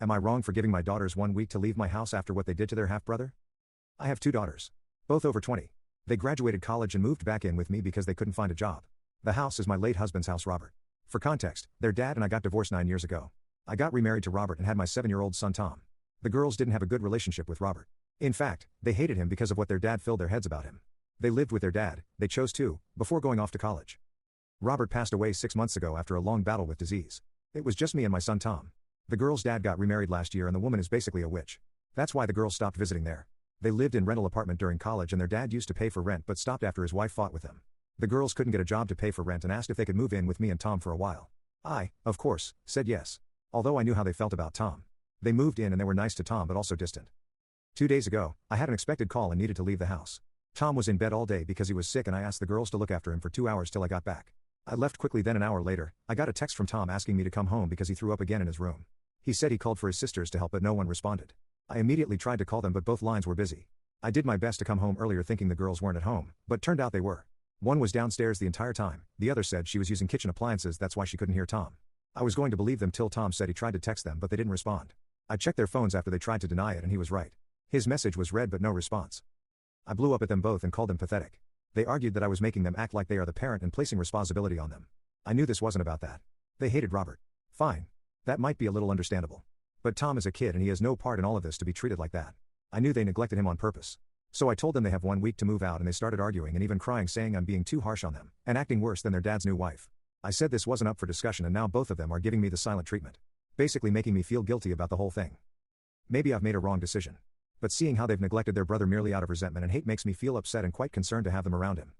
Am I wrong for giving my daughters 1 week to leave my house after what they did to their half-brother? I have 2 daughters. Both over 20. They graduated college and moved back in with me because they couldn't find a job. The house is my late husband's house, Robert. For context, their dad and I got divorced 9 years ago. I got remarried to Robert and had my 7-year-old son Tom. The girls didn't have a good relationship with Robert. In fact, they hated him because of what their dad filled their heads about him. They lived with their dad, they chose to, before going off to college. Robert passed away 6 months ago after a long battle with disease. It was just me and my son Tom. The girl's dad got remarried last year and the woman is basically a witch. That's why the girls stopped visiting there. They lived in rental apartment during college and their dad used to pay for rent but stopped after his wife fought with him. The girls couldn't get a job to pay for rent and asked if they could move in with me and Tom for a while. I, of course, said yes. Although I knew how they felt about Tom. They moved in and they were nice to Tom but also distant. 2 days ago, I had an unexpected call and needed to leave the house. Tom was in bed all day because he was sick and I asked the girls to look after him for 2 hours till I got back. I left quickly, then an hour later, I got a text from Tom asking me to come home because he threw up again in his room. He said he called for his sisters to help but no one responded. I immediately tried to call them but both lines were busy. I did my best to come home earlier thinking the girls weren't at home, but turned out they were. One was downstairs the entire time, the other said she was using kitchen appliances, that's why she couldn't hear Tom. I was going to believe them till Tom said he tried to text them but they didn't respond. I checked their phones after they tried to deny it and he was right. His message was read but no response. I blew up at them both and called them pathetic. They argued that I was making them act like they are the parent and placing responsibility on them. I knew this wasn't about that. They hated Robert. Fine. That might be a little understandable. But Tom is a kid and he has no part in all of this to be treated like that. I knew they neglected him on purpose. So I told them they have 1 week to move out and they started arguing and even crying saying I'm being too harsh on them, and acting worse than their dad's new wife. I said this wasn't up for discussion and now both of them are giving me the silent treatment. Basically making me feel guilty about the whole thing. Maybe I've made a wrong decision. But seeing how they've neglected their brother merely out of resentment and hate makes me feel upset and quite concerned to have them around him.